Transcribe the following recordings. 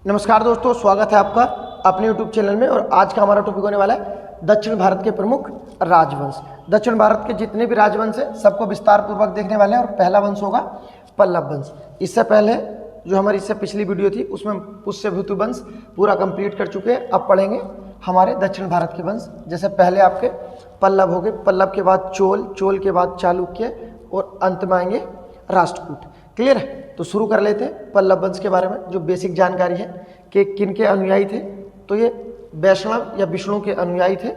नमस्कार दोस्तों, स्वागत है आपका अपने YouTube चैनल में। और आज का हमारा टॉपिक होने वाला है दक्षिण भारत के प्रमुख राजवंश। दक्षिण भारत के जितने भी राजवंश हैं सबको विस्तार पूर्वक देखने वाले हैं और पहला वंश होगा पल्लव वंश। इससे पहले जो हमारी इससे पिछली वीडियो थी उसमें पुष्यभूति वंश पूरा कंप्लीट कर चुके हैं। अब पढ़ेंगे हमारे दक्षिण भारत के वंश। जैसे पहले आपके पल्लव हो गए, पल्लव के बाद चोल, चोल के बाद चालुक्य और अंत में आएंगे राष्ट्रकूट। क्लियर है? तो शुरू कर लेते हैं पल्लव वंश के बारे में। जो बेसिक जानकारी है कि किन के अनुयायी थे, तो ये वैष्णव या विष्णु के अनुयायी थे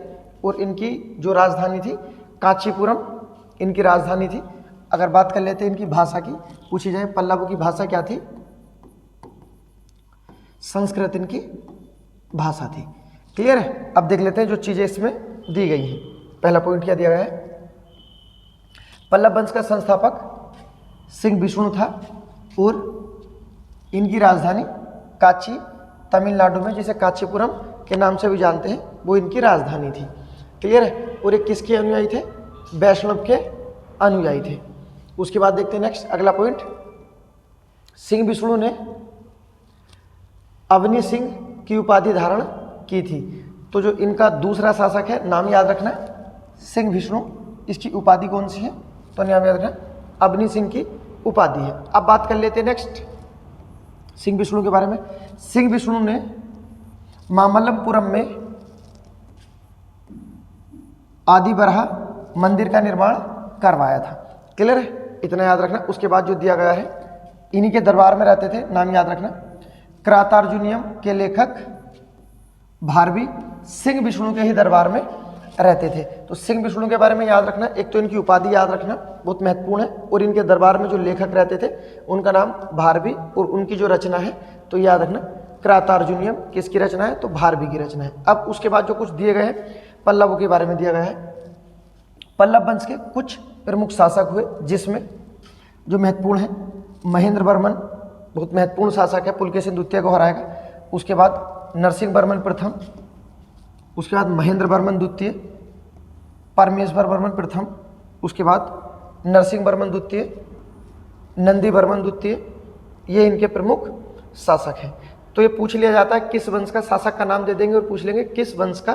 और इनकी जो राजधानी थी कांचीपुरम इनकी राजधानी थी। अगर बात कर लेते हैं इनकी भाषा की, पूछी जाए पल्लवों की भाषा क्या थी, संस्कृत इनकी भाषा थी। क्लियर है? अब देख लेते हैं जो चीजें इसमें दी गई हैं। पहला पॉइंट क्या दिया गया है, पल्लव वंश का संस्थापक सिंह विष्णु था और इनकी राजधानी कांची तमिलनाडु में, जिसे कांचीपुरम के नाम से भी जानते हैं, वो इनकी राजधानी थी। क्लियर है? और ये किसके अनुयायी थे? वैष्णव के अनुयायी थे। उसके बाद देखते हैं नेक्स्ट अगला पॉइंट, सिंह विष्णु ने अवनी सिंह की उपाधि धारण की थी। तो जो इनका दूसरा शासक है, नाम याद रखना, सिंह विष्णु, इसकी उपाधि कौन सी है? तो नाम याद रखना, अवनी सिंह की उपाधि है। अब बात कर लेते हैं नेक्स्ट सिंह विष्णु के बारे में। सिंह विष्णु ने मामल्लपुरम में आदि बरहा मंदिर का निर्माण करवाया था। क्लियर है? इतना याद रखना। उसके बाद जो दिया गया है, इन्हीं के दरबार में रहते थे, नाम याद रखना, क्रातार्जुनियम के लेखक भारवी सिंह विष्णु के ही दरबार में रहते थे। तो सिंह विष्णु के बारे में याद रखना, एक तो इनकी उपाधि याद रखना बहुत महत्वपूर्ण है, और इनके दरबार में जो लेखक रहते थे उनका नाम भारवी, और उनकी जो रचना है तो याद रखना क्रातार्जुनियम किसकी रचना है? तो भारवी की रचना है। अब उसके बाद जो कुछ दिए गए हैं पल्लवों के बारे में दिया गया है। पल्लव वंश के कुछ प्रमुख शासक हुए, जिसमें जो महत्वपूर्ण है, महेंद्र वर्मन बहुत महत्वपूर्ण शासक है, पुलकेशिन द्वितीय को हराएगा। उसके बाद नरसिंह वर्मन प्रथम, उसके बाद महेंद्र वर्मन द्वितीय, परमेश्वर वर्मन प्रथम, उसके बाद नरसिंह वर्मन द्वितीय, नंदी वर्मन द्वितीय, ये इनके प्रमुख शासक हैं। तो ये पूछ लिया जाता है किस वंश का शासक का नाम दे देंगे और पूछ लेंगे किस वंश का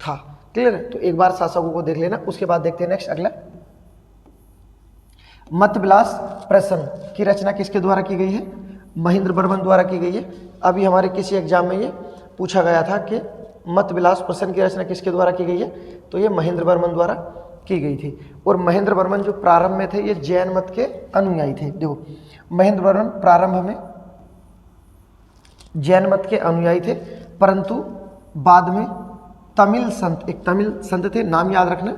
था। क्लियर है? तो एक बार शासकों को देख लेना। उसके बाद देखते हैं नेक्स्ट अगला, मतविलास प्रश्न की रचना किसके द्वारा की गई है? महेंद्र वर्मन द्वारा की गई है। अभी हमारे किसी एग्जाम में ये पूछा गया था कि मतविलास प्रश्न की रचना किसके द्वारा की गई है? तो ये महेंद्र वर्मन द्वारा की गई थी। और महेंद्र वर्मन जो प्रारंभ में थे ये जैन मत के अनुयायी थे। देखो, महेंद्र वर्मन प्रारंभ में जैन मत के अनुयायी थे, परंतु बाद में तमिल संत, एक तमिल संत थे, नाम याद रखना,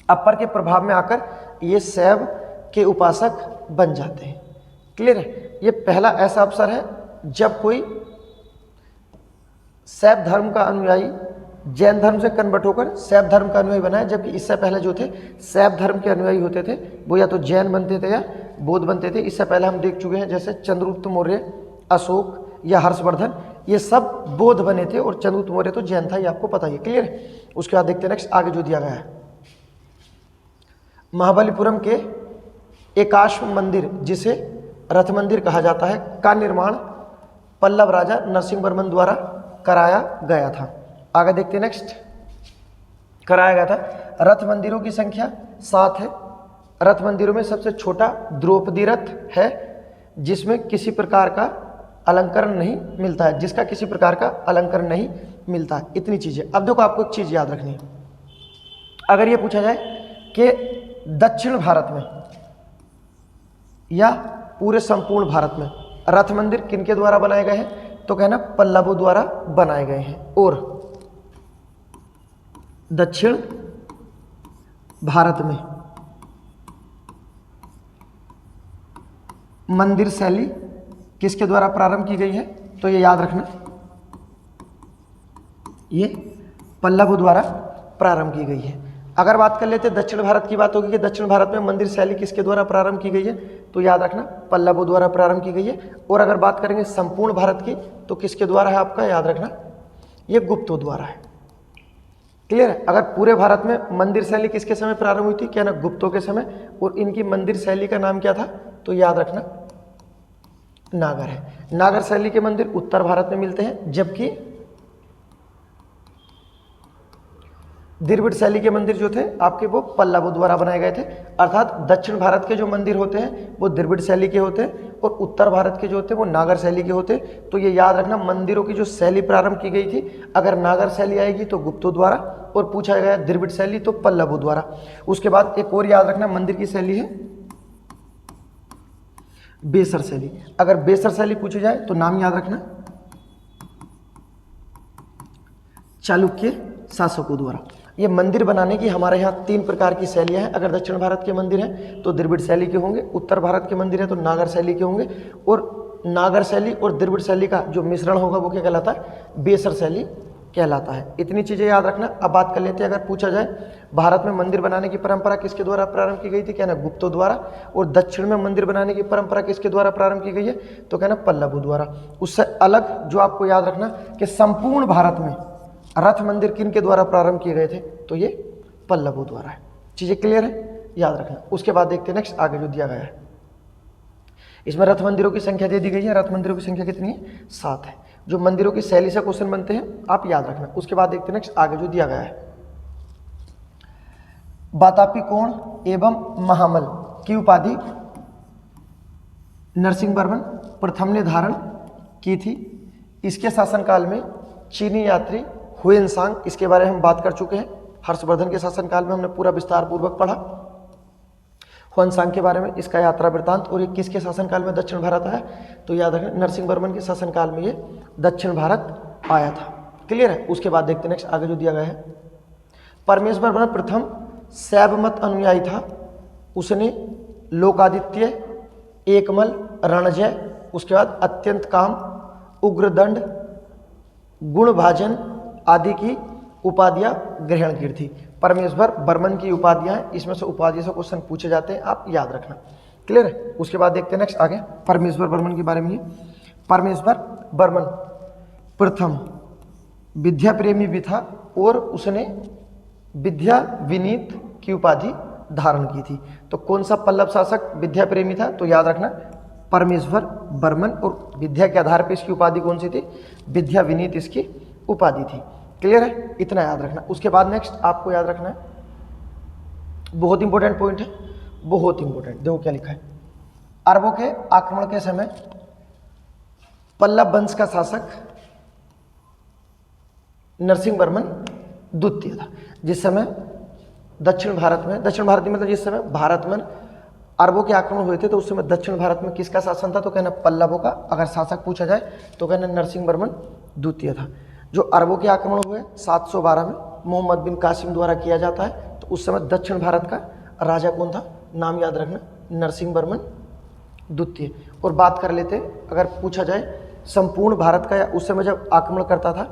अपर के प्रभाव में आकर ये शैव के उपासक बन जाते हैं। क्लियर है? ये पहला ऐसा अवसर है जब कोई शैव धर्म का अनुयायी जैन धर्म से कन्वर्ट होकर शैव धर्म का अनुयायी बना है, जबकि इससे पहले जो थे शैव धर्म के अनुयायी होते थे वो या तो जैन बनते थे या बौद्ध बनते थे। इससे पहले हम देख चुके हैं, जैसे चंद्रगुप्त मौर्य, अशोक या हर्षवर्धन, ये सब बौद्ध बने थे और चंद्रगुप्त मौर्य तो जैन था, ये आपको पता ही है। क्लियर है? उसके बाद देखते हैं नेक्स्ट आगे जो दिया गया है, महाबलीपुरम के एकाश्म मंदिर, जिसे रथ मंदिर कहा जाता है, का निर्माण पल्लव राजा नरसिंह वर्मन द्वारा कराया गया था। आगे देखते हैं नेक्स्ट, कराया गया था। रथ मंदिरों की संख्या 7 है। रथ मंदिरों में सबसे छोटा द्रौपदी रथ है, जिसमें किसी प्रकार का अलंकरण नहीं मिलता है, जिसका किसी प्रकार का अलंकरण नहीं मिलता है। इतनी चीजें। अब देखो, आपको एक चीज याद रखनी है, अगर ये पूछा जाए कि दक्षिण भारत में या पूरे संपूर्ण भारत में रथ मंदिर किनके द्वारा बनाए गए हैं, तो कहना पल्लवों द्वारा बनाए गए हैं। और दक्षिण भारत में मंदिर शैली किसके द्वारा प्रारंभ की गई है? तो ये याद रखना, ये पल्लवों द्वारा प्रारंभ की गई है। अगर बात कर लेते दक्षिण भारत की, बात होगी कि दक्षिण भारत में मंदिर शैली किसके द्वारा प्रारंभ की गई है, तो याद रखना पल्लवों द्वारा प्रारंभ की गई है। और अगर बात करेंगे संपूर्ण भारत की, तो किसके द्वारा है आपका? याद रखना, ये गुप्तों द्वारा है। क्लियर है? अगर पूरे भारत में मंदिर शैली किसके समय प्रारंभ हुई थी? क्या ना, गुप्तों के समय। और इनकी मंदिर शैली का नाम क्या था? तो याद रखना नागर है। नागर शैली के मंदिर उत्तर भारत में मिलते हैं, जबकि द्रविड़ शैली के मंदिर जो थे आपके वो पल्लवों द्वारा बनाए गए थे। अर्थात दक्षिण भारत के जो मंदिर होते हैं वो द्रविड़ शैली के होते हैं और उत्तर भारत के जो होते हैं वो नागर शैली के होते हैं। तो ये याद रखना, मंदिरों की जो शैली प्रारंभ की गई थी, अगर नागर शैली आएगी तो गुप्तों द्वारा और पूछा गया द्रविड़ शैली तो पल्लवों द्वारा। उसके बाद एक और याद रखना, मंदिर की शैली है बेसर शैली। अगर बेसर शैली पूछी जाए तो नाम याद रखना, चालुक्य शासकों द्वारा। ये मंदिर बनाने की हमारे यहाँ 3 प्रकार की शैलियाँ हैं। अगर दक्षिण भारत के मंदिर हैं तो द्रविड़ शैली के होंगे, उत्तर भारत के मंदिर हैं तो नागर शैली के होंगे, और नागर शैली और द्रविड़ शैली का जो मिश्रण होगा वो क्या कहलाता है, बेसर शैली कहलाता है। इतनी चीज़ें याद रखना। अब बात कर लेते हैं, अगर पूछा जाए भारत में मंदिर बनाने की परंपरा किसके द्वारा प्रारंभ की गई थी, कहना गुप्तों द्वारा, और दक्षिण में मंदिर बनाने की परंपरा किसके द्वारा प्रारंभ की गई है, तो कहना पल्लवों द्वारा। उससे अलग जो आपको याद रखना कि संपूर्ण भारत में रथ मंदिर किन के द्वारा प्रारंभ किए गए थे, तो ये पल्लवों द्वारा है। चीज़ें क्लियर है, याद रखना। उसके बाद देखते हैं नेक्स्ट आगे जो दिया गया है, इसमें रथ मंदिरों की संख्या दे दी गई है। रथ मंदिरों की संख्या कितनी है, 7 है। जो मंदिरों की शैली से क्वेश्चन बनते हैं आप याद रखना। उसके बाद देखते हैं नेक्स्ट आगे जो दिया गया है, वातापी कोण एवं महामल की उपाधि नरसिंहवर्मन प्रथम ने धारण की थी। इसके शासनकाल में चीनी यात्री हुएनसांग, इसके बारे में हम बात कर चुके हैं। हर्षवर्धन के शासनकाल में हमने पूरा विस्तार पूर्वक पढ़ा हुएनसांग के बारे में, इसका यात्रा वृत्तांत। और ये किसके शासनकाल में दक्षिण भारत आया, तो याद रखना नरसिंहवर्मन के शासनकाल में ये दक्षिण भारत आया था। क्लियर है। उसके बाद देखते हैं नेक्स्ट आगे जो दिया गया है, परमेश्वर वर्मन प्रथम शैव मत अनुयायी था। उसने लोकादित्य, एकमल, रणजय, उसके बाद अत्यंत काम, उग्रदंड, गुणभाजन आदि की उपाधियां ग्रहण की थी। परमेश्वर वर्मन की उपाधियां हैं, इसमें से उपाधि से क्वेश्चन पूछे जाते हैं, आप याद रखना। क्लियर है। उसके बाद देखते हैं नेक्स्ट आगे परमेश्वर वर्मन के बारे में। परमेश्वर वर्मन प्रथम विद्या प्रेमी भी था और उसने विद्या विनीत की उपाधि धारण की थी। तो कौन सा पल्लव शासक विद्या प्रेमी था, तो याद रखना परमेश्वर वर्मन, और विद्या के आधार पर इसकी उपाधि कौन सी थी, विद्या विनीत इसकी उपाधि थी। क्लियर है, इतना याद रखना। उसके बाद नेक्स्ट आपको याद रखना है, बहुत इंपॉर्टेंट पॉइंट है, बहुत इंपॉर्टेंट। देखो क्या लिखा है, अरबों के आक्रमण के समय पल्लव वंश का शासक नरसिंहवर्मन द्वितीय था। जिस समय दक्षिण भारत में मतलब जिस समय भारत में अरबों के आक्रमण हुए थे तो उस समय दक्षिण भारत में किसका शासन था, तो कहना पल्लवों का। अगर शासक पूछा जाए तो कहना नरसिंहवर्मन द्वितीय था। जो अरबों के आक्रमण हुए 712 में मोहम्मद बिन कासिम द्वारा किया जाता है, तो उस समय दक्षिण भारत का राजा कौन था, नाम याद रखना नरसिंहवर्मन द्वितीय। और बात कर लेते अगर पूछा जाए संपूर्ण भारत का, या उस समय जब आक्रमण करता था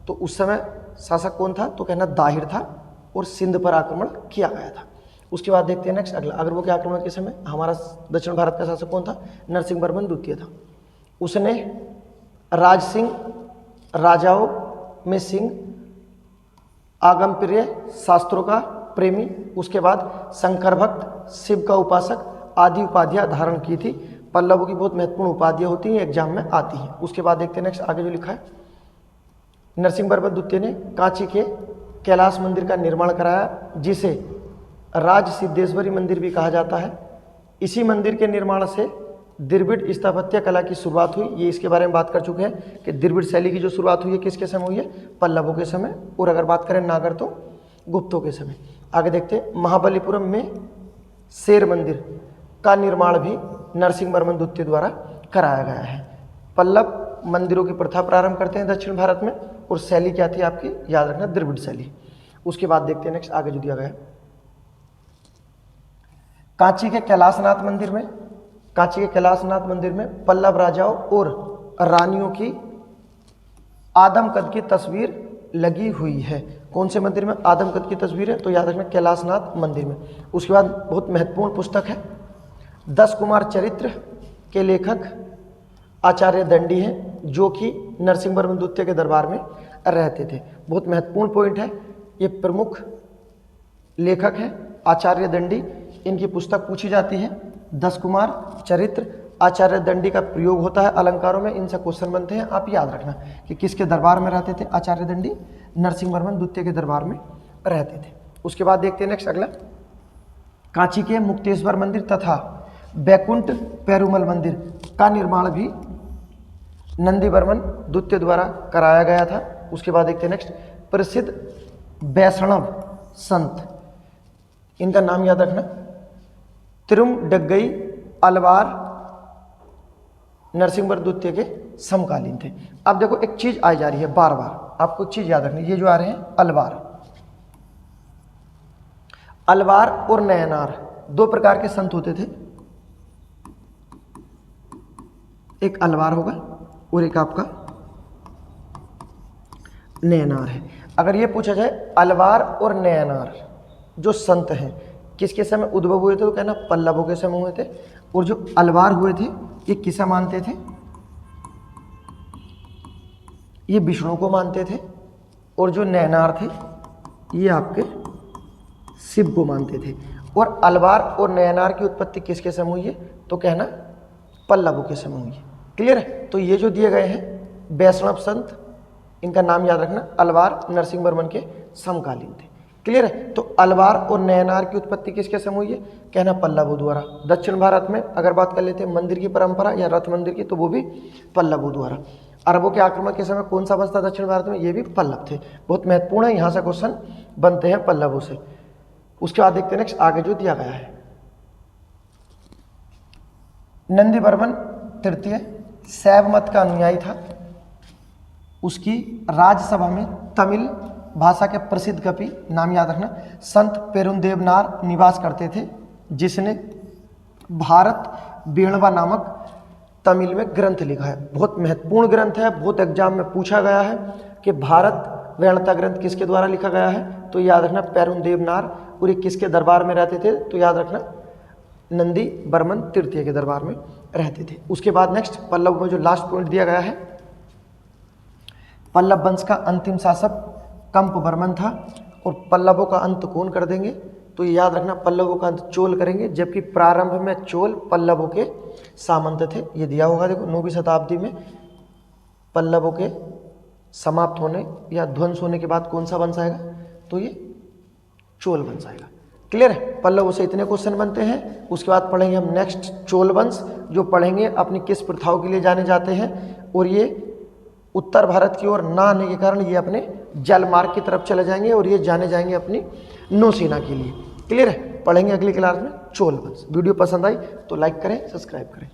तो उस समय शासक कौन था, तो कहना दाहिर था और सिंध पर आक्रमण किया गया था। उसके बाद देखते हैं नेक्स्ट अगला, अरबों के आक्रमण के समय हमारा दक्षिण भारत का शासक कौन था, नरसिंहवर्मन द्वितीय था। उसने राज सिंह राजाओं में सिंह, आगम प्रिय, शास्त्रों का प्रेमी, उसके बाद शंकर भक्त, शिव का उपासक आदि उपाधियां धारण की थी। पल्लवों की बहुत महत्वपूर्ण उपाधियां होती हैं, एग्जाम में आती हैं। उसके बाद देखते हैं नेक्स्ट आगे जो लिखा है, नरसिंहवर्मन द्वितीय ने कांची के कैलाश मंदिर का निर्माण कराया, जिसे राज सिद्धेश्वरी मंदिर भी कहा जाता है। इसी मंदिर के निर्माण से द्रविड़ स्थापत्य कला की शुरुआत हुई। ये इसके बारे में बात कर चुके हैं कि द्रविड़ शैली की जो शुरुआत हुई है किसके समय हुई है, पल्लवों के समय। और अगर बात करें नागर तो गुप्तों के समय। आगे देखते हैं, महाबलीपुरम में शेर मंदिर का निर्माण भी नरसिंहवर्मन द्वितीय द्वारा कराया गया है। पल्लव मंदिरों की प्रथा प्रारंभ करते हैं दक्षिण भारत में, और शैली क्या थी आपकी, याद रखना द्रविड़ शैली। उसके बाद देखते हैं नेक्स्ट आगे जो दिया गया है, कांची के कैलाशनाथ मंदिर में पल्लव राजाओं और रानियों की आदम कद की तस्वीर लगी हुई है। कौन से मंदिर में आदम कद की तस्वीर है, तो याद रखना कैलाशनाथ मंदिर में। उसके बाद बहुत महत्वपूर्ण पुस्तक है 10 कुमार चरित्र के लेखक आचार्य दंडी हैं, जो कि नरसिंहवर्मन द्वितीय के दरबार में रहते थे। बहुत महत्वपूर्ण पॉइंट है, ये प्रमुख लेखक हैं आचार्य दंडी। इनकी पुस्तक पूछी जाती है 10 कुमार चरित्र आचार्य दंडी का प्रयोग होता है अलंकारों में, इनसे क्वेश्चन बनते हैं। आप याद रखना कि किसके दरबार में रहते थे आचार्य दंडी, नरसिंह वर्मन द्वितीय के दरबार में रहते थे। उसके बाद देखते हैं नेक्स्ट अगला, कांची के मुक्तेश्वर मंदिर तथा बैकुंठ पेरुमल मंदिर का निर्माण भी नंदी वर्मन द्वितीय द्वारा कराया गया था। उसके बाद देखते हैं नेक्स्ट, प्रसिद्ध वैष्णव संत, इनका नाम याद रखना, तिरुमडग्गई अलवार नरसिंहवर्मन द्वितीय के समकालीन थे। अब देखो एक चीज आई जा रही है बार बार, आपको एक चीज याद रखनी, ये जो आ रहे हैं अलवार, अलवार और नयनार दो प्रकार के संत होते थे, एक अलवार होगा और एक आपका नयनार है। अगर ये पूछा जाए अलवार और नयनार जो संत हैं किसके समय उद्भव हुए थे, तो कहना पल्लवों के समय हुए थे। और जो अलवार हुए थे ये किसे मानते थे, ये विष्णु को मानते थे। और जो नयनार थे ये आपके शिव को मानते थे। और अलवार और नयनार की उत्पत्ति किसके समय हुई है, तो कहना पल्लवों के समय हुई है। क्लियर है। तो ये जो दिए गए हैं वैष्णव संत, इनका नाम याद रखना, अलवार नरसिंह वर्मन के समकालीन थे। क्लियर है। तो अलवार और नयनार की उत्पत्ति किसके समय हुई है, कहना पल्लवों द्वारा। दक्षिण भारत में अगर बात कर लेते हैं मंदिर की परंपरा या रथ मंदिर की, तो वो भी पल्लवों द्वारा। अरबों के आक्रमण के समय कौन सा वंश था दक्षिण भारत में, ये भी पल्लव थे। बहुत महत्वपूर्ण है, यहाँ से क्वेश्चन बनते हैं पल्लवों से। उसके बाद देखते हैं नेक्स्ट आगे जो दिया गया है, नंदी वर्मन तृतीय शैव मत का अनुयायी था। उसकी राज्यसभा में तमिल भाषा के प्रसिद्ध कवि, नाम याद रखना, संत पेरुंदेवनार निवास करते थे, जिसने भारत वेणवा नामक तमिल में ग्रंथ लिखा है। बहुत महत्वपूर्ण ग्रंथ है, बहुत एग्जाम में पूछा गया है कि भारत वेणता ग्रंथ किसके द्वारा लिखा गया है, तो याद रखना पेरुंदेवनार। और ये किसके दरबार में रहते थे, तो याद रखना नंदी वर्मन तृतीय के दरबार में रहते थे। उसके बाद नेक्स्ट पल्लव में जो लास्ट पॉइंट दिया गया है, पल्लव वंश का अंतिम शासक कंप वर्मन था। और पल्लवों का अंत कौन कर देंगे, तो याद रखना पल्लवों का अंत चोल करेंगे, जबकि प्रारंभ में चोल पल्लवों के सामंत थे। ये दिया होगा देखो, 9वीं शताब्दी में पल्लवों के समाप्त होने या ध्वंस होने के बाद कौन सा वंश आएगा, तो ये चोल वंश आएगा। क्लियर है। पल्लवों से इतने क्वेश्चन बनते हैं। उसके बाद पढ़ेंगे हम नेक्स्ट चोल वंश, जो पढ़ेंगे अपनी किस प्रथाओं के लिए जाने जाते हैं, और ये उत्तर भारत की ओर ना आने के कारण ये अपने जल मार्ग की तरफ चले जाएंगे और ये जाने जाएंगे अपनी नौसेना के लिए। क्लियर है। पढ़ेंगे अगली क्लास में चोल वंश। वीडियो पसंद आई तो लाइक करें, सब्सक्राइब करें।